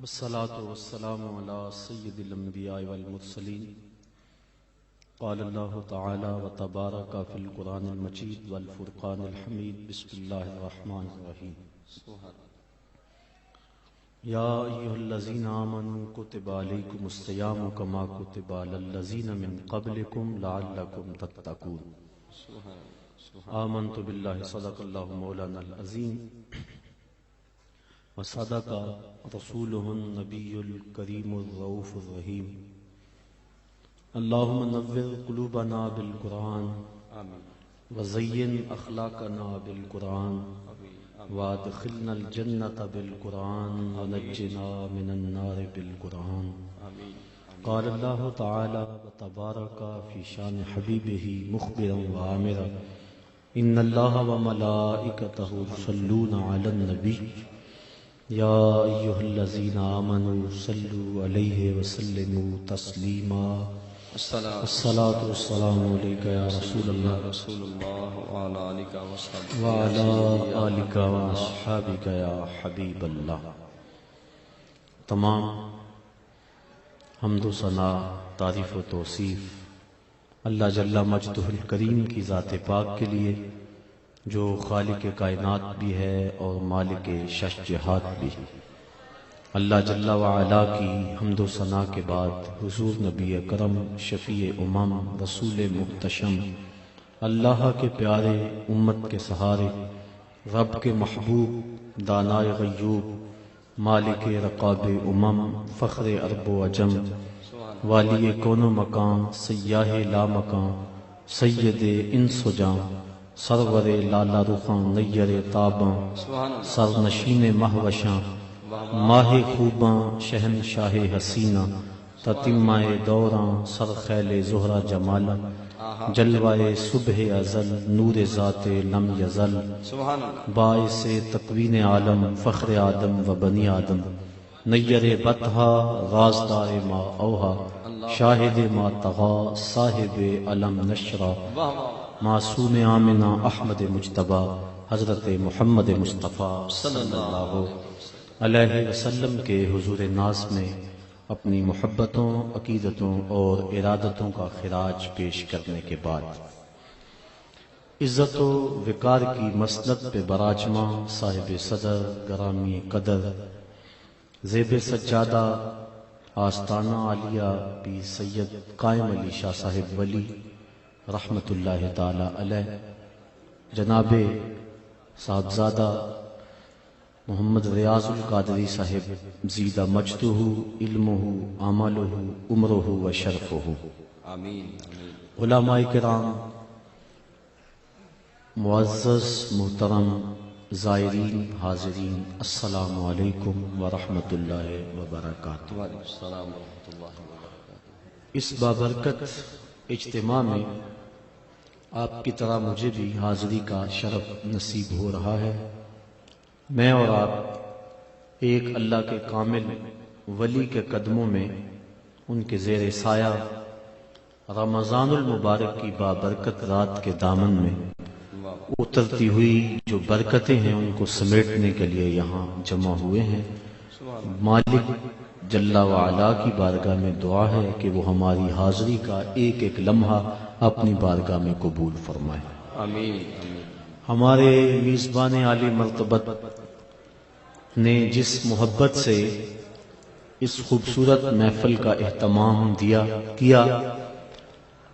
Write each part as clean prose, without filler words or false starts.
والصلاة والسلام على سيد الأنبياء والمرسلين. قال الله تعالى وتبارك في القرآن المجيد والفرقان الحميد. بسم الله الرحمن الرحيم. يا أيها الذين آمنوا كتب عليكم الصيام كما كتب على الذين من قبلكم لعلكم تتقون. آمنت بالله صدق الله مولانا العظيم وصدق رسوله النبي الكريم الرؤوف الرحيم. اللهم نور قلوبنا بالقرآن وزين أخلاقنا بالقرآن وادخلنا الجنة بالقرآن ونجنا من النار بالقرآن. قال الله تعالى وتبارك في شان حبيبه مخبرا وآمرا إن الله وملائكته يصلون على النبي يا أيها الذين آمنوا صلوا عليه وسلموا تسليما. الصلاة والسلام عليك يا رسول الله وعلى آلك وأصحابك يا حبیب اللہ. تمام حمد و ثنا، تعریف و توصیف اللہ جل مجدہ الکریم کی ذات پاک کے لیے، جو خالق کائنات بھی ہے اور مالک شش جہات بھی. اللہ جل وعلا کی حمد و ثنا کے بعد حضور نبی اکرم شفیع امم رسول محتشم اللہ کے پیارے امت کے سہارے رب کے محبوب دانائے غیوب مالک رقاب امم فخر عرب و عجم والی کون و مکان سیاہ لا مکان سید انس و جاں سرور لالا رخاں نیر تاباں سرنشین مہوشاں ماہ خوباں شہنشاہ حسینہ تتمہ دوراں سرخیل زہرہ جمالا جلوہ صبح ازل نور ذات لم یزل باعث تکوین عالم فخر آدم و بنی آدم نیر بطحا رازدار ما اوہا شاہد ما تغا صاحب علم نشرہ معصوم آمنہ احمد مجتبی حضرت محمد مصطفیٰ صلی اللہ علیہ وسلم کے حضور ناز میں اپنی محبتوں، عقیدتوں اور ارادتوں کا خراج پیش کرنے کے بعد عزت و وقار کی مسند پہ براجماں صاحب صدر گرامی قدر زیب سجادہ آستانہ عالیہ پیر سید قائم علی شاہ صاحب ولی رحمت اللہ تعالی علیہ، جناب صاحبزادہ محمد ریاض القادری صاحب زیدہ مجدہ علمہ عملہ عمرہ و شرفہ، علماء کرام، معزز محترم زائرین حاضرین، السلام علیکم ورحمت اللہ وبرکاتہ. اس بابرکت اجتماع میں آپ کی طرح مجھے بھی حاضری کا شرف نصیب ہو رہا ہے. میں اور آپ ایک اللہ کے کامل ولی کے قدموں میں، ان کے زیر سایہ رمضان المبارک کی بابرکت رات کے دامن میں اترتی ہوئی جو برکتیں ہیں ان کو سمیٹنے کے لیے یہاں جمع ہوئے ہیں. مالک جل وعلا کی بارگاہ میں دعا ہے کہ وہ ہماری حاضری کا ایک ایک لمحہ اپنی بارگاہ میں قبول فرمائے. آمین. ہمارے میزبان عالی مرتبت نے جس محبت سے اس خوبصورت محفل کا اہتمام کیا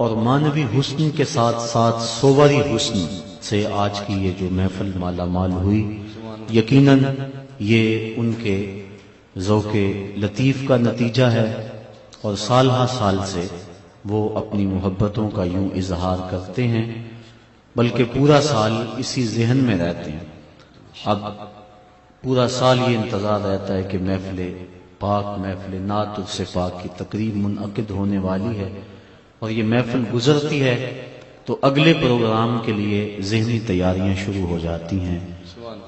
اور معنوی حسن کے ساتھ ساتھ صوری حسن سے آج کی یہ جو محفل مالا مال ہوئی، یقیناً یہ ان کے ذوق لطیف کا نتیجہ ہے اور سال ہا سال سے وہ اپنی محبتوں کا یوں اظہار کرتے ہیں، بلکہ پورا سال اسی ذہن میں رہتے ہیں. اب پورا سال یہ انتظار رہتا ہے کہ محفل پاک، محفل نعت سے پاک کی تقریب منعقد ہونے والی ہے، اور یہ محفل گزرتی ہے تو اگلے پروگرام کے لیے ذہنی تیاریاں شروع ہو جاتی ہیں.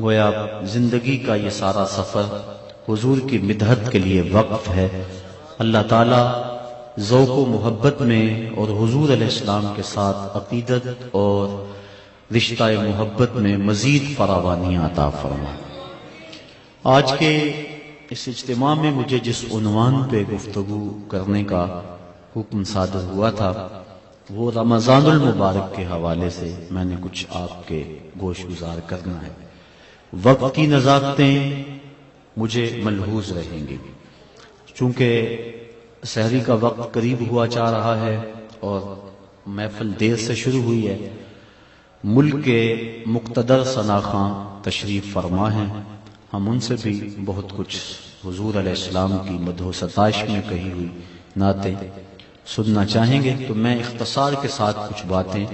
گویا زندگی کا یہ سارا سفر حضور کی مدحت کے لیے وقف ہے. اللہ تعالیٰ ذوق و محبت میں اور حضور علیہ السلام کے ساتھ عقیدت اور رشتہ محبت میں مزید فراوانی عطا فرمائے. آج کے اس اجتماع میں مجھے جس عنوان پہ گفتگو کرنے کا حکم صادر ہوا تھا وہ رمضان المبارک کے حوالے سے میں نے کچھ آپ کے گوش گزار کرنا ہے۔ وقت کی نزاکتیں مجھے ملحوظ رہیں گی، چونکہ سحری کا وقت قریب ہوا جا رہا ہے اور محفل دیر سے شروع ہوئی ہے۔ ملک کے مقتدر ثناخواں تشریف فرما ہیں، ہم ان سے بھی بہت کچھ حضور علیہ السلام کی مدح و ستائش میں کہی ہوئی نعتیں سننا چاہیں گے، تو میں اختصار کے ساتھ کچھ باتیں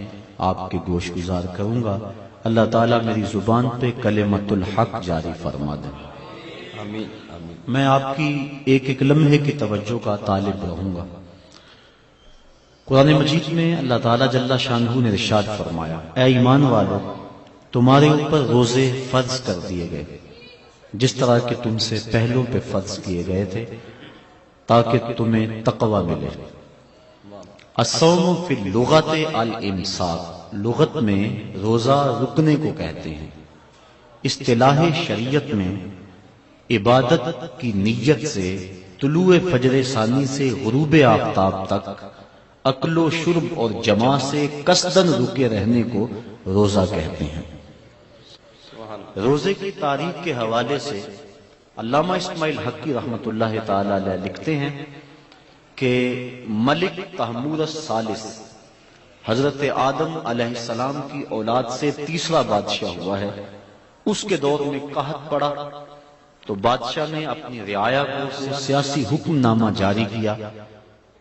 آپ کے گوش گزار کروں گا۔ اللہ تعالیٰ میری زبان پہ کلمت الحق جاری فرما دیں۔ آمین آمین۔ میں آپ کی ایک ایک لمحے کی توجہ کا طالب رہوں گا۔ قرآن مجید میں اللہ تعالیٰ جل شانہ نے ارشاد فرمایا، اے ایمان والو، تمہارے اوپر روزے فرض کر دیے گئے جس طرح کہ تم سے پہلوں پہ فرض کیے گئے تھے تاکہ تمہیں تقوی ملے۔ الصوم فی اللغت الامساک، لغت میں روزہ رکنے کو کہتے ہیں۔ اصطلاح شریعت میں عبادت کی نیت سے طلوع فجر ثانی سے غروب آفتاب تک اکل و شرب اور جماع سے قصدن رکے رہنے کو روزہ کہتے ہیں۔ روزے کی تاریخ کے حوالے سے علامہ اسماعیل حقی رحمۃ اللہ تعالی علیہ لکھتے ہیں کہ ملک تحمور الثالث حضرت آدم علیہ السلام کی اولاد سے تیسرا بادشاہ ہوا ہے۔ اس کے دور میں قحط پڑا تو بادشاہ نے اپنی رعایا کو سیاسی حکم نامہ جاری کیا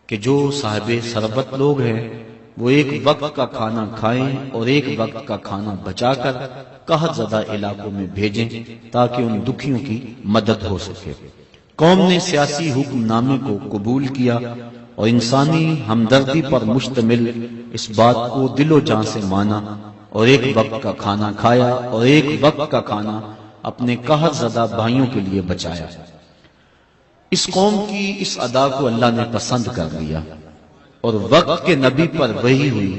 کہ جو صاحب ثروت لوگ ہیں وہ ایک وقت کا کھانا کھائیں اور ایک وقت کا کھانا بچا کر قحط زدہ علاقوں میں بھیجیں تاکہ ان دکھیوں کی مدد ہو سکے۔ قوم نے سیاسی حکم نامے کو قبول کیا اور انسانی ہمدردی پر مشتمل اس بات کو دل و جان سے مانا اور ایک وقت کا کھانا کھایا اور ایک وقت کا کھانا اپنے قحط زدہ بھائیوں کے لیے بچایا۔ اس قوم کی اس ادا کو اللہ نے پسند کر لیا اور وقت کے نبی پر وحی ہوئی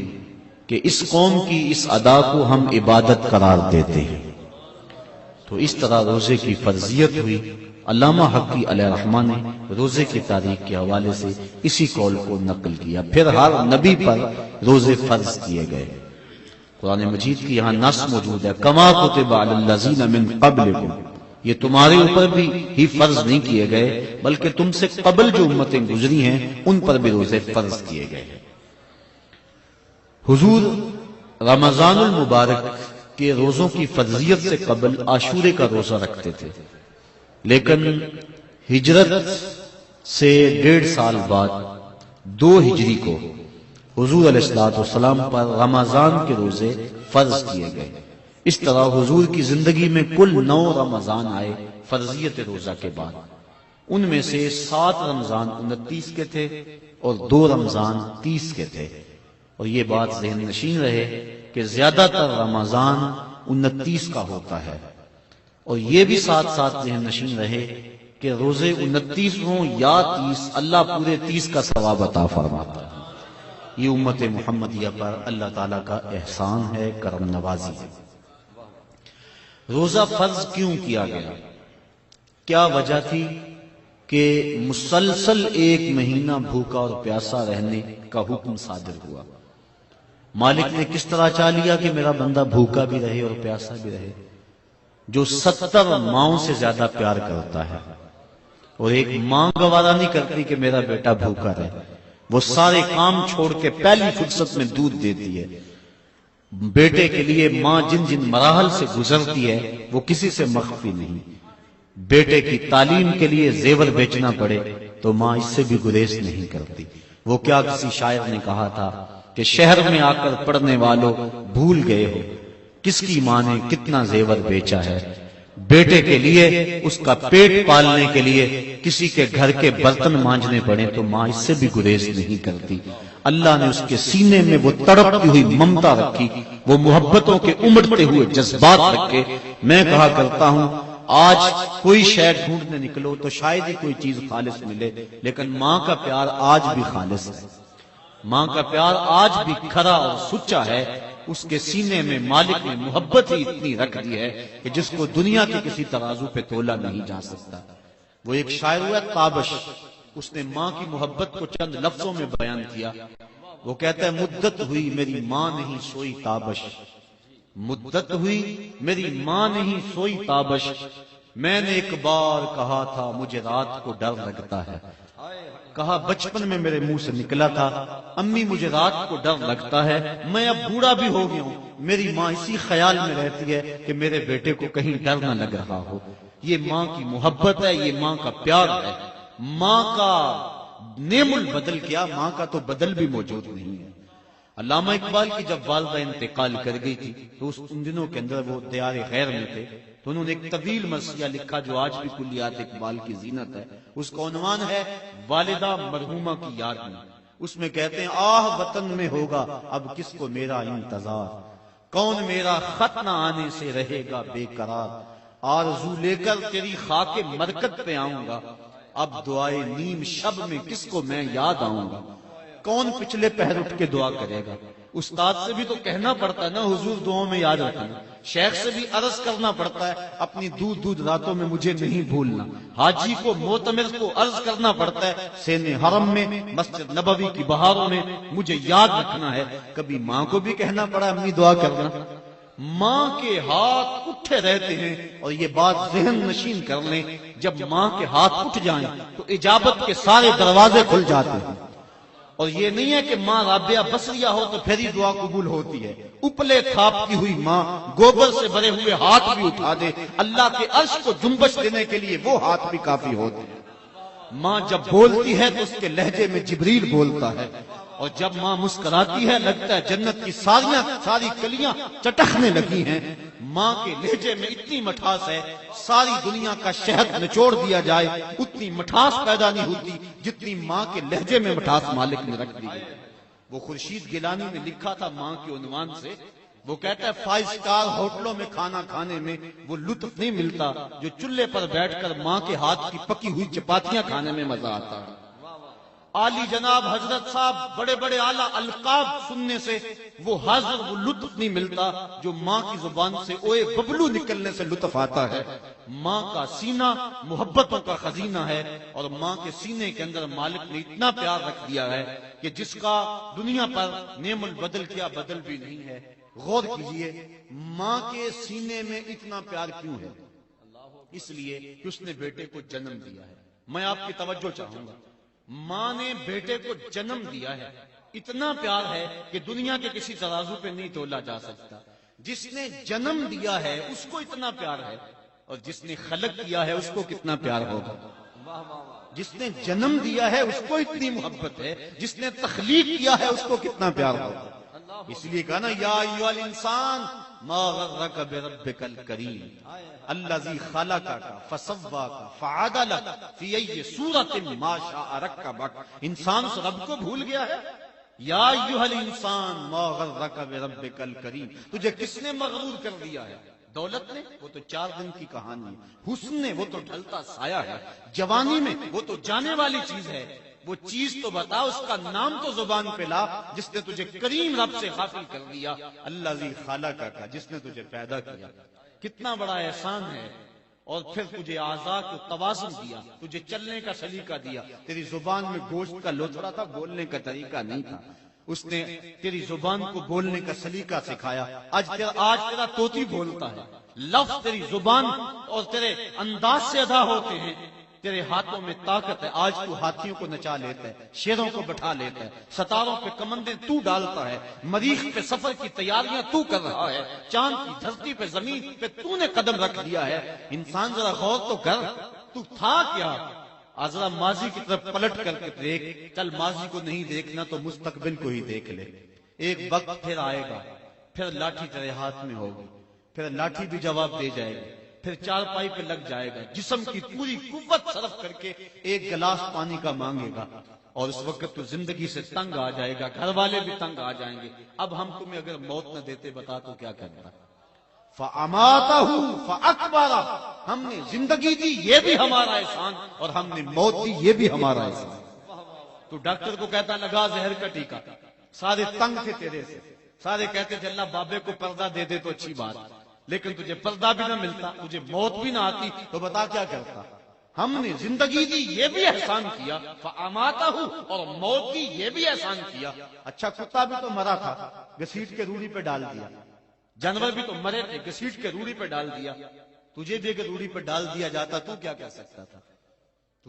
کہ اس قوم کی اس ادا کو ہم عبادت قرار دیتے ہیں، تو اس طرح روزے کی فرضیت ہوئی۔ علامہ حقی علیہ رحمہ نے روزے کی تاریخ کے حوالے سے اسی قول کو نقل کیا۔ پھر ہر نبی پر روزے فرض کیے گئے۔ قرآن مجید کی یہاں نص موجود ہے، کما کتب علی الذین من قبلکم، یہ تمہارے اوپر بھی ہی فرض نہیں کیے گئے بلکہ تم سے قبل جو امتیں گزری ہیں ان پر بھی روزے فرض کیے گئے۔ حضور رمضان المبارک کے روزوں کی فرضیت سے قبل عاشورے کا روزہ رکھتے تھے، لیکن ہجرت سے 1.5 سال بعد 2 ہجری کو حضور علیہ السلام پر رمضان کے روزے فرض کیے گئے۔ اس طرح حضور کی زندگی میں کل 9 رمضان آئے فرضیت روزہ کے بعد، ان میں سے 7 رمضان 29 کے تھے اور 2 رمضان 30 کے تھے، اور یہ بات ذہن نشین رہے کہ زیادہ تر رمضان 29 کا ہوتا ہے، اور یہ بھی ساتھ ساتھ ذہن نشین رہے کہ روزے 29 ہوں یا 30 اللہ پورے 30 کا ثواب عطا فرماتا ہے۔ یہ امت محمدیہ پر اللہ تعالیٰ کا احسان ہے، کرم نوازی ہے۔ روزہ فرض کیوں کیا گیا؟ کیا وجہ تھی کہ مسلسل 1 مہینہ بھوکا اور پیاسا رہنے کا حکم صادر ہوا؟ مالک نے کس طرح چاہ لیا کہ میرا بندہ بھوکا بھی رہے اور پیاسا بھی رہے؟ جو 70 ماؤں سے زیادہ پیار کرتا ہے اور ایک ماں گوارا نہیں کرتی کہ میرا بیٹا بھوکا رہے، وہ سارے کام چھوڑ کے پہلی فرصت میں دودھ دیتی ہے۔ بیٹے کے لیے ماں جن جن مراحل سے گزرتی ہے وہ کسی سے مخفی نہیں۔ بیٹے کی تعلیم کے لیے زیور بیچنا پڑے تو ماں اس سے بھی گریز نہیں کرتی۔ وہ کیا کسی شاعر نے کہا تھا کہ شہر میں آ کر پڑھنے والوں بھول گئے ہو کس کی ماں نے کتنا زیور بیچا ہے۔ بیٹے کے لیے اس کا پیٹ پالنے کے لیے کسی کے گھر کے برتن مانجنے پڑے تو ماں اس سے بھی گریز نہیں کرتی۔ اللہ نے اس کے سینے میں وہ تڑپتی ہوئی ممتا رکھی، وہ محبتوں کے امڑتے ہوئے جذبات رکھے۔ میں کہا کرتا ہوں آج کوئی شے ڈھونڈنے نکلو تو شاید ہی کوئی چیز خالص ملے، لیکن ماں کا پیار آج بھی خالص ہے، ماں کا پیار آج بھی کھرا اور سچا ہے۔ اس کے سینے میں مالک نے محبت ہی اتنی رکھ دی ہے کہ جس کو دنیا کے کسی ترازو پہ تولا نہیں جا سکتا۔ وہ ایک شاعر ہوا تابش، اس نے ماں کی محبت کو چند لفظوں میں بیان کیا. وہ کہتا ہے مدت ہوئی میری ماں نہیں سوئی تابش، مدت ہوئی میری ماں نہیں سوئی تابش، میں نے ایک بار کہا تھا مجھے رات کو ڈر لگتا ہے. کہا بچپن میں میرے منہ سے نکلا تھا امی مجھے رات کو ڈر لگتا ہے، میں اب بوڑھا بھی ہو گیا ہوں، میری ماں اسی خیال میں رہتی ہے کہ میرے بیٹے کو کہیں ڈر نہ لگ رہا ہو. یہ ماں کی محبت ہے، یہ ماں کا پیار ہے. ماں کا نعم البدل کیا، ماں کا تو بدل بھی موجود نہیں ہے. علامہ اقبال کی جب والدہ انتقال کر گئی تھی تو ان دنوں کے اندر وہ دیار غیر میں تھے، تو انہوں نے ایک طویل مرثیہ لکھا جو آج بھی کلیات اقبال کی زینت ہے. اس کا عنوان ہے والدہ مرحومہ کی یاد میں. اس میں کہتے ہیں آہ وطن میں ہوگا اب کس کو میرا انتظار، کون میرا خط نہ آنے سے رہے گا بے قرار، آرزو لے کر تیری خاک مرکت پہ آؤں گا، اب دعائے نیم شب میں کس کو میں یاد آؤں گا. کون پچھلے پہر اٹھ کے دعا کرے گا. استاد سے بھی تو کہنا پڑتا ہے نا حضور دعاؤں میں یاد رکھنا. شیخ سے بھی عرض کرنا پڑتا ہے اپنی دودھ راتوں میں مجھے نہیں بھولنا. حاجی کو معتمر کو عرض کرنا پڑتا ہے سین حرم میں مسجد نبوی کی بہاروں میں مجھے یاد رکھنا ہے. کبھی ماں کو بھی کہنا پڑا امی دعا کرنا. ماں کے ہاتھ اٹھے رہتے ہیں، اور یہ بات ذہن نشین کر لیں جب ماں کے ہاتھ اٹھ جائیں تو اجابت کے سارے دروازے کھل جاتے ہیں. اور یہ نہیں ہے کہ ماں رابعہ بصریہ ہو تو پھر ہی دعا قبول ہوتی ہے. اپلے تھاپ کی ہوئی ماں گوبر سے بھرے ہوئے ہاتھ بھی اٹھا دے، اللہ کے عرش کو جنبش دینے کے لیے وہ ہاتھ بھی کافی ہوتے ہیں. ماں جب بولتی ہے تو اس کے لہجے میں جبریل بولتا ہے، اور جب ماں مسکراتی ہے لگتا ہے جنت کی ساری کلیاں چٹکنے لگی ہیں. ماں کے لہجے میں اتنی مٹھاس ہے ساری دنیا کا شہد نچوڑ دیا جائے اتنی مٹھاس پیدا نہیں ہوتی جتنی ماں کے لہجے میں مٹھاس مالک نے رکھ دی. وہ خورشید گیلانی نے لکھا تھا ماں کے عنوان سے، وہ کہتا ہے 5 اسٹار ہوٹلوں میں کھانا کھانے میں وہ لطف نہیں ملتا جو چولہے پر بیٹھ کر ماں کے ہاتھ کی پکی ہوئی چپاتیاں کھانے میں مزہ آتا ہے. عالی جناب حضرت صاحب بڑے بڑے اعلیٰ القاب سننے سے وہ حاضر وہ لطف نہیں ملتا جو ماں کی زبان سے اوے ببلو نکلنے سے لطف آتا ہے. ماں کا سینہ محبتوں کا خزینہ ہے، اور ماں کے سینے کے اندر مالک نے اتنا پیار رکھ دیا ہے کہ جس کا دنیا پر نعم البدل کیا بدل بھی نہیں ہے. غور کیجئے ماں کے سینے میں اتنا پیار کیوں ہے؟ اس لیے کہ اس نے بیٹے کو جنم دیا ہے. میں آپ کی توجہ چاہوں گا، ماں نے بیٹے کو جنم دیا ہے، اتنا پیار ہے کہ دنیا کے کسی ترازو پہ نہیں تولا جا سکتا. جس نے جنم دیا ہے اس کو اتنا پیار ہے، اور جس نے خلق کیا ہے اس کو کتنا پیار ہوگا. جس نے جنم دیا ہے اس کو اتنی محبت ہے، جس نے تخلیق کیا ہے اس کو کتنا پیار ہوگا. اس لیے کہا نا یا ایھا الانسان ما غرک بربک الکریم الذی خلقک فسواک فعدلک فی ای صورت ما شاء رکبک. انسان اس رب کو بھول گیا ہے. یا ایھا الانسان ما غرک بربک الکریم، تجھے کس نے مغرور کر دیا ہے؟ دولت نے؟ وہ تو 4 دن کی کہانی ہے. حسن نے؟ وہ تو ڈھلتا سایہ ہے. جوانی میں؟ وہ تو جانے والی چیز ہے. وہ چیز تو بتا، اس کا نام تو زبان پہ لا جس نے تجھے کریم رب سے غافل کر دیا. الذی خلقک، جس نے تجھے پیدا کیا. کتنا بڑا احسان ہے. اور پھر تجھے اعضاء کو توازن دیا، تجھے چلنے کا سلیقہ دیا. تیری زبان میں گوشت کا لوتھڑا تھا، بولنے کا طریقہ نہیں تھا. اس نے تیری زبان کو بولنے کا سلیقہ سکھایا. آج تیرا طوطی بولتا ہے. لفظ تیری زبان اور تیرے انداز سے ادا ہوتے ہیں. تیرے ہاتھوں میں طاقت ہے. آج تو ہاتھیوں کو نچا لیتا ہے، شیروں کو بٹھا لیتا ہے، ستاروں پہ کمندیں تو ڈالتا ہے، مریخ پہ سفر کی تیاریاں تو کر رہا ہے، چاند کی دھرتی پہ زمین پہ تو نے قدم رکھ دیا ہے. انسان ذرا غور تو کر، تو تھا کیا؟ ذرا ماضی کی طرف پلٹ کر کے دیکھ. چل ماضی کو نہیں دیکھنا تو مستقبل کو ہی دیکھ لے. ایک وقت پھر آئے گا، پھر لاٹھی تیرے ہاتھ میں ہوگی، پھر لاٹھی بھی جواب دے جائے گی، پھر چارپائی پہ لگ جائے گا، جسم کی پوری قوت صرف کر کے ایک گلاس پانی کا مانگے گا. اور اس وقت تو زندگی سے تنگ آ جائے گا، گھر والے بھی تنگ آ جائیں گے. اب ہم تمہیں اگر موت نہ دیتے بتا تو کیا کرنا؟ فَأَمَاتَهُ فَأَقْبَرَهُ، ہم نے زندگی دی یہ بھی ہمارا احسان، اور ہم نے موت دی یہ بھی ہمارا احسان. تو ڈاکٹر کو کہتا لگا زہر کا ٹیکہ، سارے تنگ تھے تیرے سے، سارے کہتے تھے اللہ بابے کو پردہ دے دے تو اچھی بات، لیکن تجھے پردہ بھی نہ ملتا، تجھے موت بھی نہ آتی، تو بتا کیا کرتا؟ ہم نے زندگی دی یہ بھی احسان کیا، فاماتہ، اور موت دی یہ بھی احسان کیا۔ اچھا کتا بھی تو مرا تھا، گھسیٹ کے روڑی پہ ڈال دیا، جانور بھی تو مرے تھے، گھسیٹ کے روڑی پہ ڈال دیا، تجھے بھی اگر روڑی پہ ڈال دیا جاتا تو کیا کر سکتا تھا؟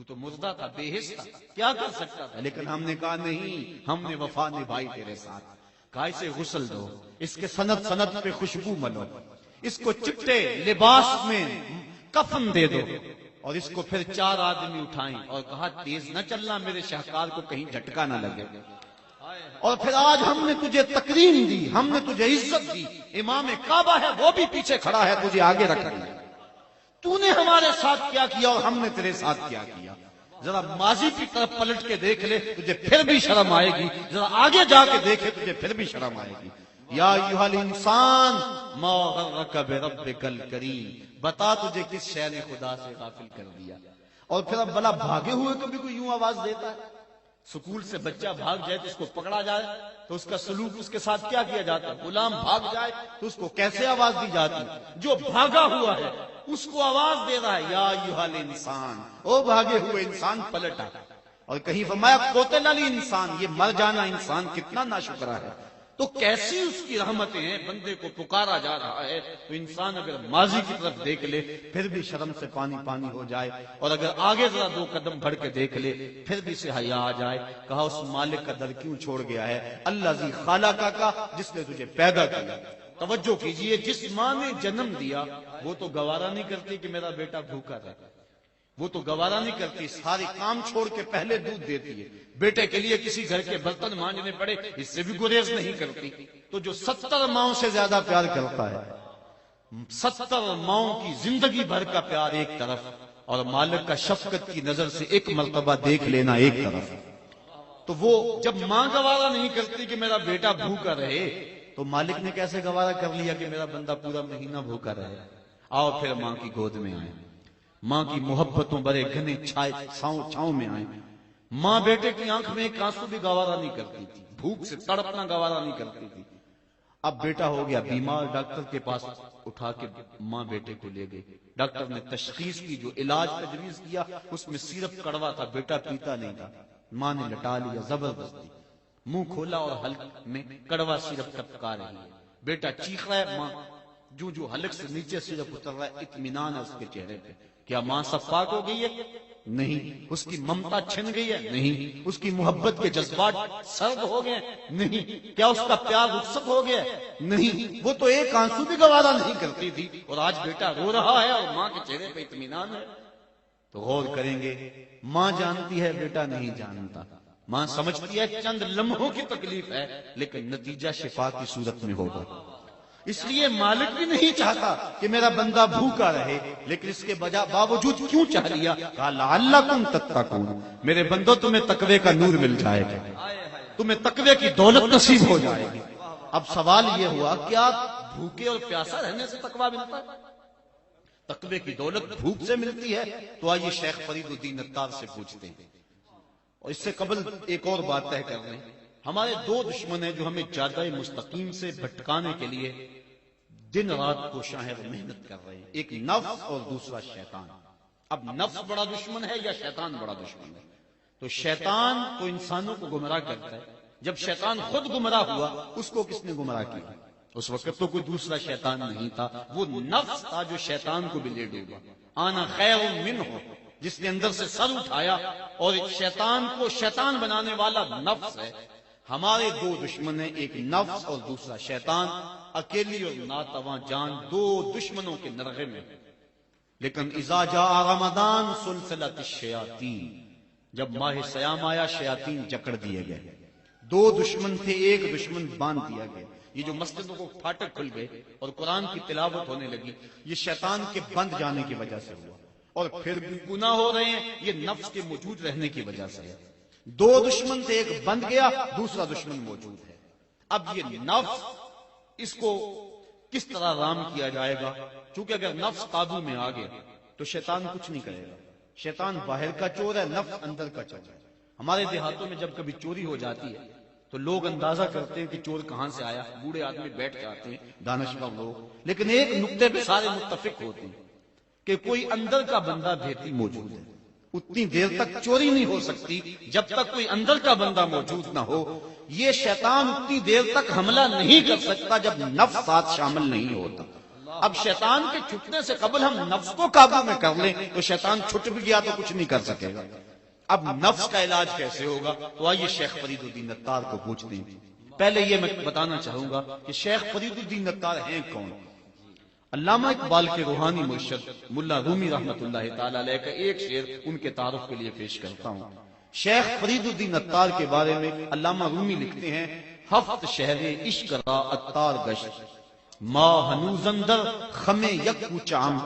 تو مردہ تھا، بے حس تھا، کیا کر سکتا تھا؟ لیکن ہم نے کہا نہیں، ہم نے وفا نبھائی تیرے ساتھ۔ کہا اسے غسل دو، اس کے سند سند پہ خوشبو ملو، اس کو چپٹے لباس میں کفن دے دو، اور اس کو پھر 4 آدمی اٹھائیں، اور کہا تیز نہ چلنا، میرے شاہکار کو کہیں جھٹکا نہ لگے۔ اور پھر آج ہم نے تجھے تکریم دی، ہم نے تجھے عزت دی، امام کعبہ ہے وہ بھی پیچھے کھڑا ہے، تجھے آگے رکھ دیا۔ تو نے ہمارے ساتھ کیا کیا اور ہم نے تیرے ساتھ کیا کیا؟ ذرا ماضی کی طرف پلٹ کے دیکھ لے، تجھے پھر بھی شرم آئے گی، ذرا آگے جا کے دیکھے، تجھے پھر بھی شرم آئے گی۔ یا ایھا الانسان ما غرک بربک الکریم، بتا تجھے کس شے نے خدا سے غافل کر دیا۔ اور پھر اب بلا بھاگے ہوئے کبھی کوئی یوں آواز دیتا ہے؟ سکول سے بچہ بھاگ جائے تو اس کو پکڑا جائے تو اس کا سلوک اس کے ساتھ کیا کیا جاتا ہے؟ غلام بھاگ جائے تو اس کو کیسے آواز دی جاتی ہے؟ جو بھاگا ہوا ہے اس کو آواز دے رہا ہے، یا ایھا الانسان، او بھاگے ہوئے انسان پلٹ آ۔ اور کہیں فرمایا قتل الانسان، یہ مر جانا انسان کتنا ناشکرا ہے۔ تو کیسی اس کی رحمتیں ہیں، بندے کو پکارا جا رہا ہے تو انسان اگر ماضی کی طرف دیکھ لے پھر بھی شرم سے پانی پانی ہو جائے، اور اگر آگے ذرا 2 قدم بڑھ کے دیکھ لے پھر بھی سے حیا آ جائے۔ کہا اس مالک کا در کیوں چھوڑ گیا ہے؟ الذی خلقک کا، جس نے تجھے پیدا کیا۔ توجہ کیجئے، جس ماں نے جنم دیا وہ تو گوارا نہیں کرتی کہ میرا بیٹا بھوکا رہے، وہ تو گوارا نہیں کرتی، سارے کام چھوڑ کے پہلے دودھ دیتی ہے۔ بیٹے کے لیے کسی گھر کے برتن مانجنے پڑے اس سے بھی گریز نہیں کرتی۔ تو جو 70 ماؤں سے زیادہ پیار کرتا ہے، 70 ماؤں کی زندگی بھر کا پیار ایک طرف، اور مالک کا شفقت کی نظر سے ایک مرتبہ دیکھ لینا ایک طرف، تو وہ جب ماں گوارا نہیں کرتی کہ میرا بیٹا بھوکا رہے تو مالک نے کیسے گوارا کر لیا کہ میرا بندہ پورا مہینہ بھوکا رہے؟ آؤ پھر ماں کی گود میں آئے، ماں کی محبتوں بڑے گھنے چھاؤں میں آئے۔ ماں بیٹے کی آنکھ میں ایک آنسو بھی گوارا نہیں کرتی تھی، بھوک سے تڑپنا گوارا نہیں کرتی تھی۔ اب بیٹا ہو گیا بیمار، ڈاکٹر کے پاس اٹھا کے ماں بیٹے کو لے گئی، ڈاکٹر نے تشخیص کی، جو علاج تجویز کیا اس میں سیرپ کڑوا تھا، بیٹا پیتا نہیں تھا۔ ماں نے لٹا لیا زبردستی، منہ کھولا اور حلق میں کڑوا سیرپ ٹپکا رہی ہے، بیٹا چیخ رہا ہے، ماں جو حلق سے نیچے سیرپ اتر رہا ہے، اطمینان ہے اس کے چہرے پہ۔ کیا ماں صف پاک ہو گئی ہے؟ نہیں۔ اس کی ممتا چھن گئی ہے؟ نہیں۔ اس کی محبت کے جذبات سرد ہو گئے؟ نہیں۔ کیا اس کا پیار رخصت ہو گیا؟ نہیں۔ وہ تو ایک آنسو بھی گوارا نہیں کرتی تھی، اور آج بیٹا رو رہا ہے اور ماں کے چہرے پہ اطمینان ہے۔ تو غور کریں گے، ماں جانتی ہے بیٹا نہیں جانتا، ماں سمجھتی ہے چند لمحوں کی تکلیف ہے لیکن نتیجہ شفا کی صورت میں ہوگا۔ اس لیے مالک بھی نہیں چاہتا کہ میرا بندہ بھوکا رہے، لیکن اس کے باوجود کیوں چاہ لیا؟ کہا لعلکم تتقون، میرے بندو تمہیں تقوی کا نور مل جائے گا، تمہیں تقوی کی دولت نصیب ہو جائے گی۔ اب سوال یہ ہوا، کیا بھوکے اور پیاسا رہنے سے تقوی ملتا ہے؟ تقوی کی دولت بھوک سے ملتی ہے؟ تو آئیے شیخ فرید الدین عطار سے پوچھتے ہیں۔ اور اس سے قبل ایک اور بات طے کر لیں، ہمارے 2 دشمن ہیں جو ہمیں جادہ مستقیم سے بھٹکانے کے لیے دن رات کوشاں ہیں اور محنت کر رہے ہیں، ایک نفس اور دوسرا شیطان۔ اب نفس بڑا دشمن ہے یا شیطان بڑا دشمن ہے؟ تو شیطان تو انسانوں کو گمراہ کرتا ہے، جب شیطان خود گمراہ ہوا اس کو کس نے گمراہ کیا؟ اس وقت تو کوئی دوسرا شیطان نہیں تھا، وہ نفس تھا جو شیطان کو بھی لے ڈوبا۔ آنا خیر منہ، جس نے اندر سے سر اٹھایا، اور شیطان کو شیطان بنانے والا نفس ہے۔ ہمارے 2 دشمن ہیں، ایک نفس اور دوسرا شیطان، اکیلی اور ناتواں جان 2 دشمنوں کے نرغے میں۔ لیکن اذا جاء رمضان سلسلۃ الشیاطین، جب ماہ سیام آیا شیاطین جکڑ دیے گئے۔ 2 دشمن تھے، ایک دشمن باندھ دیا گیا۔ یہ جو مسجدوں کو پھاٹک کھل گئے اور قرآن کی تلاوت ہونے لگی، یہ شیطان کے بند جانے کی وجہ سے ہوا، اور پھر بھی گناہ ہو رہے ہیں، یہ نفس کے موجود رہنے کی وجہ سے ہے۔ 2 دشمن تھے، ایک بند گیا، دوسرا دشمن موجود ہے۔ اب یہ نفس، اس کو کس طرح رام کیا جائے گا؟ چونکہ اگر نفس قابو میں آ گیا تو شیطان کچھ نہیں کرے گا۔ شیطان باہر کا چور ہے، نفس اندر کا چور ہے۔ ہمارے دیہاتوں میں جب کبھی چوری ہو جاتی ہے تو لوگ اندازہ کرتے ہیں کہ چور کہاں سے آیا، بوڑھے آدمی بیٹھ جاتے ہیں دانشور لوگ، لیکن ایک نقطے پہ سارے متفق ہوتے ہیں کہ کوئی اندر کا بندہ بھیتی موجود ہے۔ اتنی دیر تک چوری نہیں ہو سکتی جب تک کوئی اندر کا بندہ موجود نہ ہو. یہ شیطان اتنی دیر تک حملہ نہیں کر سکتا جب نفس ساتھ شامل نہیں ہوتا. اب شیطان کے چھٹنے سے قبل ہم نفس کو قابو میں کر لیں تو شیطان چھٹ بھی گیا تو کچھ نہیں کر سکے گا. اب نفس کا علاج کیسے ہوگا؟ تو آئیے شیخ فرید الدین عطار کو پوچھتے ہیں. پہلے یہ میں بتانا چاہوں گا کہ شیخ فرید الدین عطار ہیں کون. علامہ اقبال کے روحانی مرشد ملا رومی رحمت اللہ تعالی علیہ کا ایک شعر ان کے تعارف کے لیے پیش کرتا ہوں. شیخ فرید الدین عطار کے بارے میں علامہ رومی لکھتے ہیں: ہفت شہر عشق را عطار گشت، ما ہنوز اندر خم یک چام.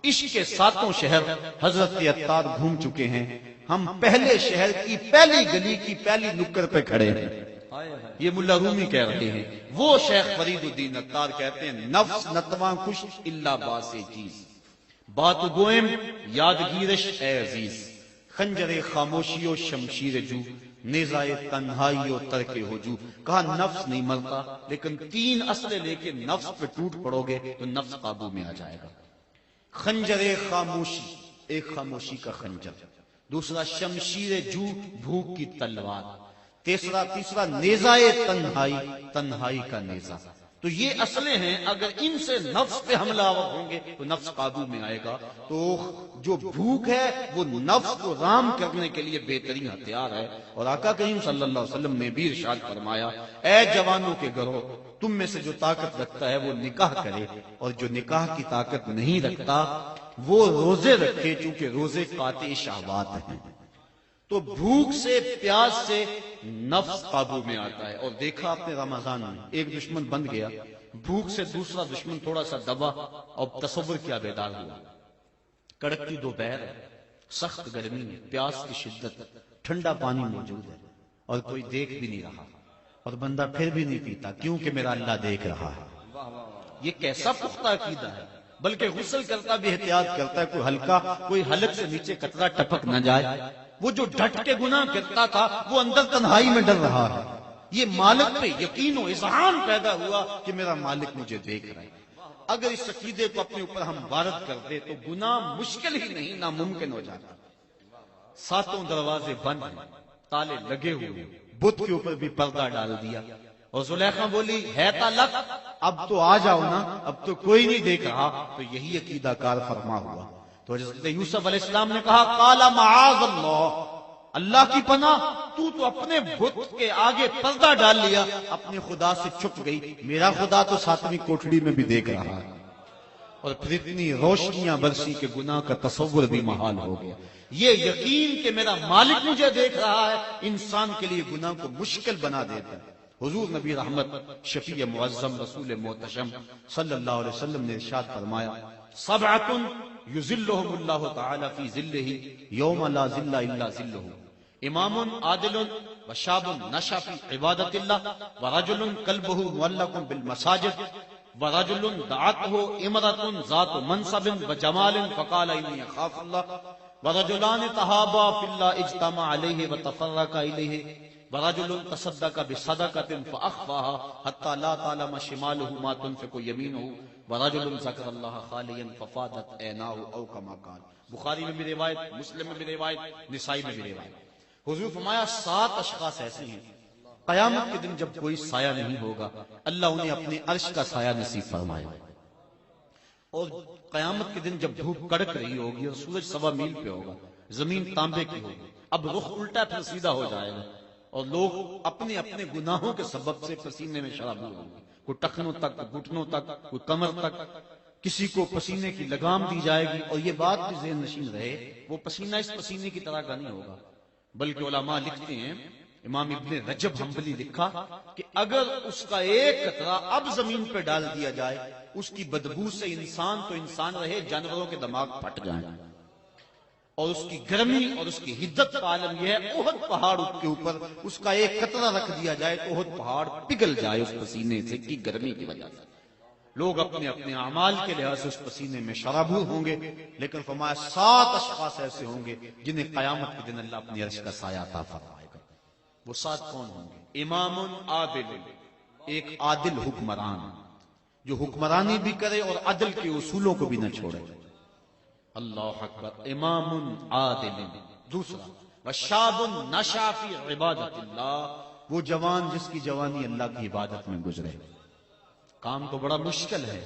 عشق کے ساتوں شہر حضرت عطار گھوم چکے ہیں، ہم پہلے شہر کی پہلی گلی کی پہلی نکر پہ کھڑے ہیں. یہ ملا رومی کہہ رہے ہیں. وہ شیخ فرید الدین عطار کہتے ہیں: نفس نتواں کش الا باس چیز، بات گوئم یادگیرش اے عزیز. خنجر خاموشی و شمشیر جو، نیزائے تنہائی و ترک ہجو. کہا نفس نہیں مرتا، لیکن تین اسلحے لے کے نفس پہ ٹوٹ پڑو گے تو نفس قابو میں آ جائے گا. خنجر خاموشی، ایک خاموشی کا خنجر. دوسرا شمشیر جو، بھوک کی تلوار. تیسرا نیزائے تنہائی، تنہائی کا نیزا. تو یہ اسلحے ہیں، اگر ان سے نفس پہ حملہ آور ہوں گے تو نفس قابو میں آئے گا. تو جو بھوک ہے وہ نفس کو رام کرنے کے لیے بہترین ہتھیار ہے. اور آقا کریم صلی اللہ علیہ وسلم نے بھی ارشاد فرمایا: اے جوانوں کے گروہ، تم میں سے جو طاقت رکھتا ہے وہ نکاح کرے، اور جو نکاح کی طاقت نہیں رکھتا وہ روزے رکھے، چونکہ روزے قاطع شہوات ہیں. تو بھوک سے، پیاس سے نفس قابو میں آتا ہے. اور دیکھا آپ نے رمضان میں ایک دشمن بن گیا، بھوک سے دوسرا دشمن تھوڑا سا دبا اور تصور کیا بیدار ہوا. کڑکتی دوپہر، سخت گرمی، پیاس کی شدت، ٹھنڈا پانی موجود ہے اور کوئی دیکھ بھی نہیں رہا، اور بندہ پھر بھی نہیں پیتا کیونکہ میرا اللہ دیکھ رہا ہے. یہ کیسا پختہ عقیدہ ہے. بلکہ غسل کرتا بھی احتیاط کرتا ہے، کوئی ہلکا، کوئی حلق سے نیچے قطرہ ٹپک نہ جائے. وہ جو ڈٹ کے گناہ کرتا تھا وہ اندر تنہائی میں ڈر رہا ہے. یہ مالک پہ یقین و اذعان پیدا ہوا کہ میرا مالک مجھے دیکھ رہا ہے. اگر اس عقیدے کو اپنے اوپر ہم وارد کر دے تو گناہ مشکل ہی نہیں، ناممکن ہو جاتا. ساتوں دروازے بند ہیں، تالے لگے ہوئے، بت کے اوپر بھی پردہ ڈال دیا. اور زلیخا بولی: ہے تالک، اب تو آ جاؤ نا، اب تو کوئی نہیں دیکھ رہا. تو یہی عقیدہ کار فرما ہوا. تو حضرت یوسف علیہ السلام نے کہا: قال معاذ اللہ، اللہ کی پناہ، تو اپنے بت کے آگے پردہ ڈال لیا، اپنے خدا سے چھپ گئی، میرا خدا تو ساتویں کوٹڑی میں بھی دیکھ رہا ہے. اور پھر اتنی روشنیاں برسی کہ گناہ کا تصور بھی محال ہو گیا. یہ یقین کہ میرا مالک مجھے دیکھ رہا ہے انسان کے لیے گناہ کو مشکل بنا دیتا ہے. حضور نبی رحمت، شفیع معظم، رسول محتشم صلی اللہ علیہ وسلم نے ارشاد فرمایا: سبعۃ یظلھم اللہ تعالی فی ظلہ یوم لا ظل الا ظلہ، امام عادل وشاب نشأ فی عبادۃ اللہ، ورجل قلبہ معلق بالمساجد، ورجل دعته امرأة ذات منصب وجمال فقال انی اخاف اللہ، ورجلان تحابا فی اللہ اجتمع علیہ وتفرقا الیہ، ورجل تصدق بصدقة فأخفاها حتى لا تعلم شماله ما تنفق يمينه، ورجل ذكر الله خاليا ففاضت عيناه او كما قال. بخاری میں بھی روایت، مسلم میں بھی روایت، نسائی میں بھی روایت. حضور فرمایا 7 اشخاص ایسے ہیں قیامت کے دن جب کوئی سایہ نہیں ہوگا، اللہ انہیں اپنے عرش کا سایہ نصیب فرمائے. اور قیامت کے دن جب دھوپ کڑک رہی ہوگی اور سورج 1.25 میل پہ ہوگا، زمین تانبے کی ہوگی، اب رخ الٹا پھر سیدھا ہو جائے گا، اور لوگ اپنے اپنے گناہوں کے سبب سے پسینے میں شرابور ہوں گے. کوئی ٹخنوں تک، گھٹنوں تک، کوئی کمر تک، کسی کو پسینے کی لگام دی جائے گی. اور یہ بات بھی ذہن نشین رہے، وہ پسینہ اس پسینے کی طرح کا نہیں ہوگا، بلکہ علماء لکھتے ہیں، امام ابن رجب حنبلی لکھا کہ اگر اس کا ایک قطرہ اب زمین پہ ڈال دیا جائے، اس کی بدبو سے انسان تو انسان رہے، جانوروں کے دماغ پھٹ جائیں. اور اس کی گرمی اور اس کی حدت کا عالم یہ ہے، احد پہاڑ کے اوپر اس کا ایک قطرہ رکھ دیا جائے تو احد پہاڑ پگھل جائے اس پسینے سے کی گرمی کی وجہ سے. لوگ اپنے اپنے اعمال کے لحاظ سے اس پسینے میں شرابور ہوں گے، لیکن فرمایا 7 اشخاص ایسے ہوں گے جنہیں قیامت کے دن اللہ اپنی عرش کا سایہ عطا فرمائے گا. وہ 7 کون ہوں گے؟ امام عادل، ایک عادل حکمران جو حکمرانی بھی کرے اور عدل کے اصولوں کو بھی نہ چھوڑے. اللہ اکبر، امام عادل۔ دوسرا وشاب نشا فی عبادت اللہ، وہ جوان جس کی جوانی اللہ کی عبادت میں گزرے۔ کام تو بڑا مشکل ہے،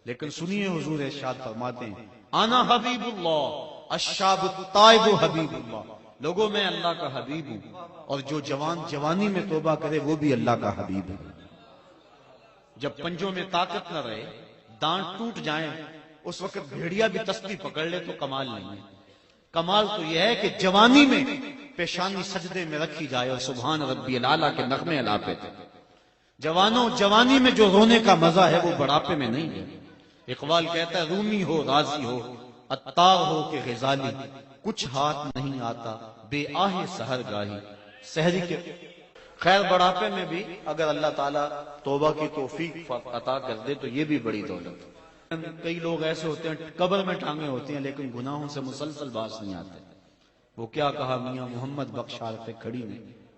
لیکن سنیے حضور ارشاد فرماتے ہیں انا حبیب اللہ الشاب التائب حبیب اللہ، لوگوں میں اللہ کا حبیب ہوں، اور جو جوان جوانی میں توبہ کرے وہ بھی اللہ کا حبیب ہے۔ جب پنجوں میں طاقت نہ رہے، دانت ٹوٹ جائیں، اس وقت بھیڑیا بھی تسبیح پکڑ لے تو کمال نہیں ہے۔ کمال تو یہ ہے کہ جوانی میں پیشانی سجدے میں رکھی جائے اور سبحان ربی الاعلیٰ کے نغمے الاپے تھے۔ جوانوں، جوانی میں جو رونے کا مزہ ہے وہ بڑھاپے میں نہیں ہے۔ اقبال کہتا ہے رومی ہو راضی ہو عطار ہو کہ غزالی، کچھ ہاتھ نہیں آتا بے آہ سحر گاہی۔ سحری کے خیر بڑھاپے میں بھی اگر اللہ تعالیٰ توبہ کی توفیق عطا کر دے تو یہ بھی بڑی دولت۔ کئی لوگ ایسے ہوتے ہیں قبر میں ٹانگیں ہوتی ہیں لیکن گناہوں سے مسلسل باز نہیں آتے۔ وہ کیا کہا میاں محمد بخش عارف کھڑی نے،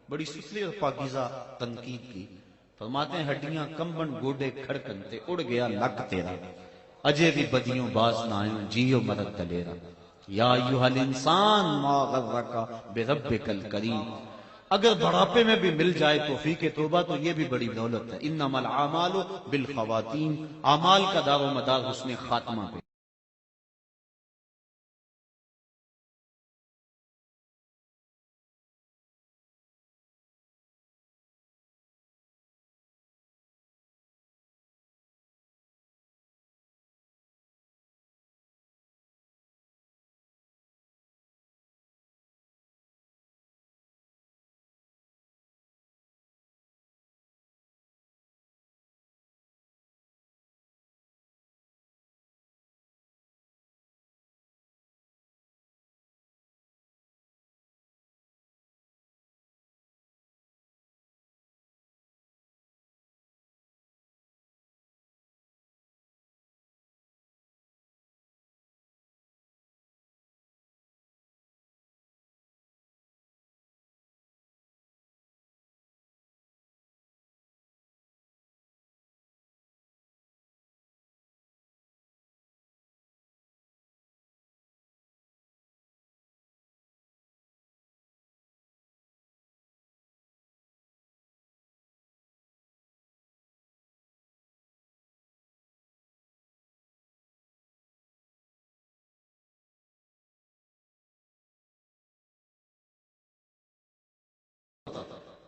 بڑی ستری اور پاکیزہ تنقید کی۔ فرماتے ہیں ہڈیاں کمبن گوڈے کھڑکنتے، اڑ گیا لک تیرا، اجے بھی بدیوں باز نہ آئیں جیو مرد دلیرا۔ یا ایھا الانسان ما غرک بربک الکریم، اگر بڑھاپے میں بھی مل جائے توفیق توبہ تو یہ بھی بڑی دولت ہے۔ انما الاعمال بالخواتیم، اعمال کا دار و مدار حسن خاتمہ پہ۔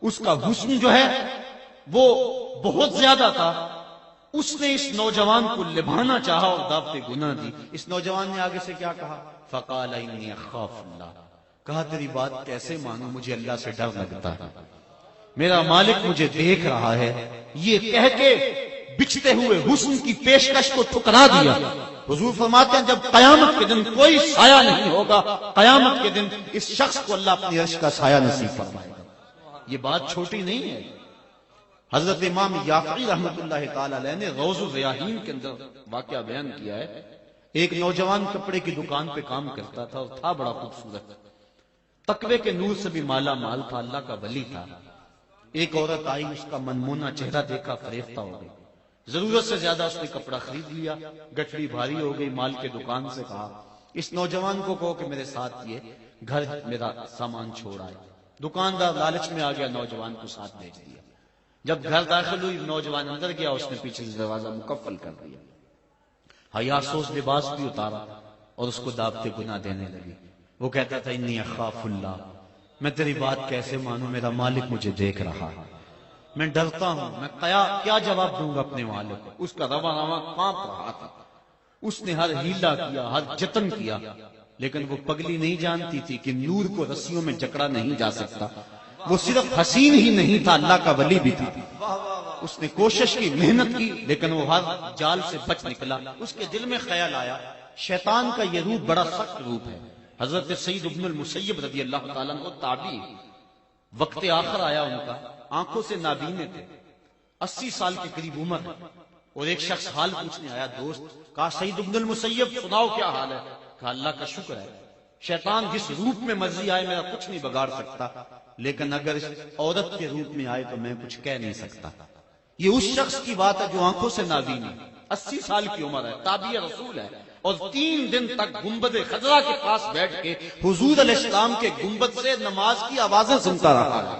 اس کا حسن جو ہے وہ بہت زیادہ تھا، اس نے اس نوجوان کو لبھانا چاہا اور دعوت گناہ دی۔ اس نوجوان نے آگے سے کیا کہا؟ فقال انی اخاف اللہ، کہا تیری بات کیسے مانوں، مجھے اللہ سے ڈر لگتا ہے، میرا مالک مجھے دیکھ رہا ہے۔ یہ کہہ کے بچھتے ہوئے حسن کی پیشکش کو ٹھکرا دیا۔ حضور فرماتے ہیں جب قیامت کے دن کوئی سایہ نہیں ہوگا، قیامت کے دن اس شخص کو اللہ اپنی عرش کا سایہ نصیب فرمائے گا۔ یہ بات چھوٹی نہیں ہے۔ حضرت امام یافعی رحمت اللہ تعالی علیہ نے روض الریاحین کے اندر واقعہ بیان کیا ہے۔ ایک نوجوان کپڑے کی دکان پہ کام کرتا تھا اور تھا بڑا خوبصورت، تقوی کے نور سے بھی مالا مال تھا، اللہ کا ولی تھا۔ ایک عورت آئی، اس کا منمونا چہرہ دیکھا، فریفتہ ہو گئی، ضرورت سے زیادہ اس نے کپڑا خرید لیا، گٹھڑی بھاری ہو گئی، مال کے دکان سے کہا اس نوجوان کو کہو کہ میرے ساتھ یہ گھر میرا سامان چھوڑ آئے۔ دکاندار لالچ میں آ گیا، نوجوان کو ساتھ بھیج دیا۔ جب گھر داخل ہوئی، نوجوان اندر گیا، اس نے پیچھے سے دروازہ مقفل کر دیا، حیا سوز لباس بھی اتارا اور اس کو دعوت گناہ دینے لگی۔ وہ کہتا تھا انی اخاف اللہ، میں تیری بات کیسے مانوں، میرا مالک مجھے دیکھ رہا ہے، میں ڈرتا ہوں، میں کیا جواب دوں گا اپنے مالک کو۔ اس کا رواں کانپ رہا تھا، اس نے ہر ہیلا کیا، ہر جتن کیا، لیکن وہ پگلی نہیں جانتی تھی کہ نور کو رسیوں میں جکڑا نہیں جا سکتا۔ وہ صرف حسین ہی نہیں تھا، اللہ کا ولی بھی تھا۔ اس نے کوشش کی، محنت کی، لیکن وہ ہر جال سے بچ نکلا۔ اس کے دل میں خیال آیا شیطان کا یہ روپ بڑا سخت روپ ہے۔ حضرت سعید ابن المسیب رضی اللہ تعالیٰ عنہ تابعی، وقت آخر آیا ان کا، آنکھوں سے نابینے تھے، 80 سال کے قریب عمر ہے، اور ایک شخص حال پوچھنے آیا، دوست، کہا سعید ابن المسیب سناؤ کیا حال ہے؟ کہا اللہ کا شکر ہے، شیطان جس روپ میں مرضی آئے میرا کچھ نہیں بگاڑ سکتا، لیکن اگر اس عورت کے روپ میں آئے تو میں کچھ کہہ نہیں سکتا۔ یہ اس شخص کی بات ہے جو آنکھوں سے نابین ہے، 80 سال کی عمر ہے، تابعی رسول ہے، اور 3 دن تک گنبد خضرا کے پاس بیٹھ کے حضور علیہ السلام کے گنبد سے نماز کی آوازیں سنتا رہا ہے۔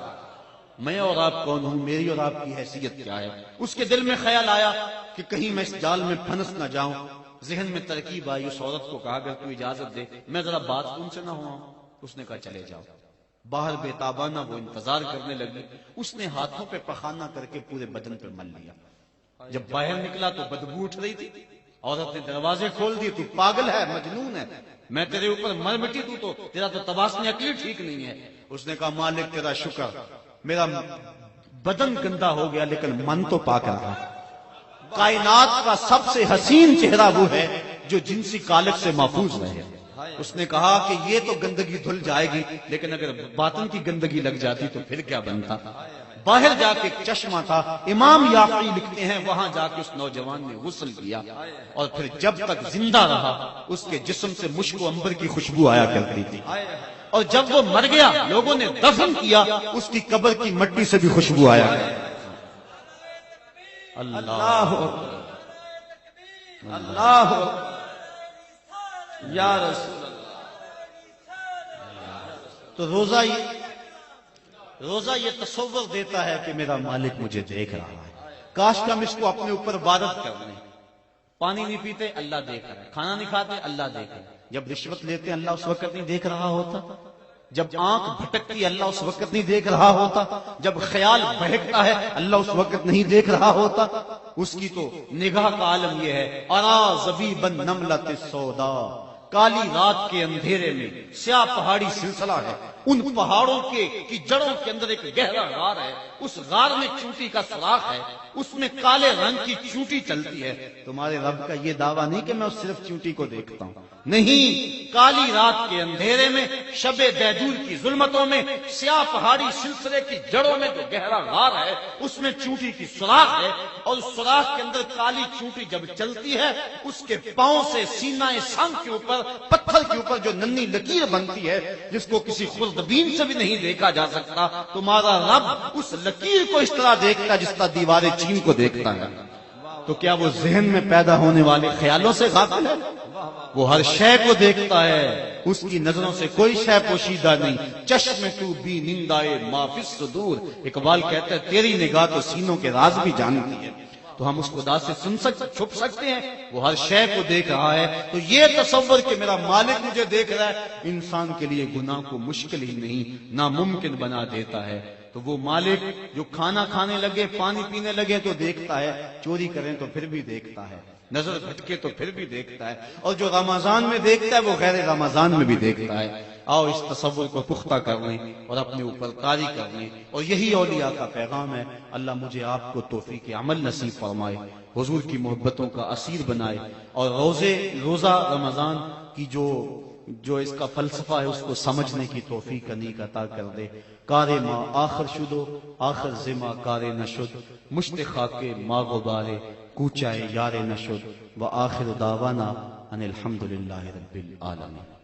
میں اور آپ کون ہوں، میری اور آپ کی حیثیت کیا ہے؟ اس کے دل میں خیال آیا کہ کہیں میں اس جال میں پھنس نہ جاؤں۔ ذہن میں ترکیب آئی، اس عورت کو کہا اگر تو اجازت دے میں ذرا بات تم سے نہ ہوا۔ اس نے کہا چلے جاؤ۔ باہر بے تابانہ وہ انتظار کرنے لگی۔ اس نے ہاتھوں پہ پخانہ کر کے پورے بدن پہ مل لیا۔ جب باہر نکلا تو بدبو اٹھ رہی تھی۔ عورت نے دروازے کھول دیے، تو پاگل ہے، مجنون ہے، میں تیرے اوپر مر مٹی دوں تو تیرا تو تباسنے عقلی ٹھیک نہیں ہے۔ اس نے کہا مالک تیرا شکر، میرا بدن گندا ہو گیا لیکن من تو پاک رہا۔ کائنات کا سب سے حسین چہرہ وہ ہے جو جنسی کالک سے محفوظ رہے۔ اس نے کہا کہ یہ تو گندگی دھل جائے گی لیکن اگر باطن کی گندگی لگ جاتی تو پھر کیا بنتا۔ باہر جا کے ایک چشمہ تھا، امام یافعی لکھتے ہیں وہاں جا کے اس نوجوان نے غسل کیا اور پھر جب تک زندہ رہا اس کے جسم سے مشک و عنبر کی خوشبو آیا کرتی تھی، اور جب وہ مر گیا لوگوں نے دفن کیا اس کی قبر کی مٹی سے بھی خوشبو آیا۔ اللہ اللہ یا رسول اللہ۔ تو روزہ یہ تصور دیتا ہے کہ میرا مالک مجھے دیکھ رہا ہے۔ کاش کہ ہم اس کو اپنے اوپر عبادت کر لیں۔ پانی نہیں پیتے اللہ دیکھ رہا ہے، کھانا نہیں کھاتے اللہ دیکھ رہا ہے۔ جب رشوت لیتے اللہ اس وقت نہیں دیکھ رہا ہوتا؟ جب آنکھ بھٹکتی اللہ اس وقت نہیں دیکھ رہا ہوتا؟ جب خیال بہکتا ہے اللہ اس وقت نہیں دیکھ رہا ہوتا؟ اس کی تو نگاہ کا عالم یہ ہے، ارا زبیبا نملۃ السودا، کالی رات کے اندھیرے میں سیاہ پہاڑی سلسلہ ہے، ان پہاڑوں کی جڑوں کے اندر ایک گہرا غار ہے، اس غار میں چونٹی کا سوراخ ہے، اس میں کالے رنگ کی چونٹی چلتی ہے۔ تمہارے رب کا یہ دعویٰ نہیں کہ میں صرف چونٹی کو دیکھتا ہوں، نہیں، کالی رات کے اندھیرے میں شب دیجور کی ظلمتوں میں سیاہ پہاڑی سلسلے کی جڑوں میں جو گہرا غار ہے اس میں چونٹی کی سوراخ ہے، اور اس سوراخ کے اندر کالی چونٹی جب چلتی ہے اس کے پاؤں سے سینہ سنگ کے اوپر پتھر کے اوپر جو ننھی لکیر بنتی ہے جس کو کسی خوردبین سے بھی نہیں دیکھا جا سکتا، تمہارا رب اس لکیر کو اس طرح دیکھتا جس طرح دیوار چین کو دیکھتا ہے۔ تو کیا وہ ذہن میں پیدا ہونے والے خیالوں سے غافل ہے؟ وہ ہر شے کو دیکھتا ہے، اس کی نظروں سے کوئی شے پوشیدہ نہیں۔ چشم تو بھی نندائے ما فی الصدور، اقبال کہتا ہے تیری نگاہ تو سینوں کے راز بھی جانتی ہے۔ تو ہم اس خدا سے چھپ سکتے ہیں؟ وہ ہر شے کو دیکھ رہا ہے۔ تو یہ تصور کہ میرا مالک مجھے دیکھ رہا ہے انسان کے لیے گناہ کو مشکل ہی نہیں ناممکن بنا دیتا ہے۔ تو وہ مالک جو کھانا کھانے لگے پانی پینے لگے تو دیکھتا ہے، چوری کریں تو پھر بھی دیکھتا ہے، نظر بھٹکے تو پھر بھی دیکھتا ہے، اور جو رمضان میں دیکھتا ہے وہ غیر رمضان میں بھی دیکھتا ہے۔ آؤ اس تصور کو پختہ کر لیں اور اپنے اوپر طاری کر لیں، اور یہی اولیاء کا پیغام ہے۔ اللہ مجھے آپ کو توفیق عمل نصیب فرمائے، حضور کی محبتوں کا اسیر بنائے، اور روزہ رمضان کی جو اس کا فلسفہ ہے اس کو سمجھنے کی توفیق انیق عطا کر دے۔ کار ما آخر شدو آخر زما کار نشد، مشت خاک ما غبارے کوچائے یار نشد، و آخر دعوانا ان الحمدللہ رب العالمین۔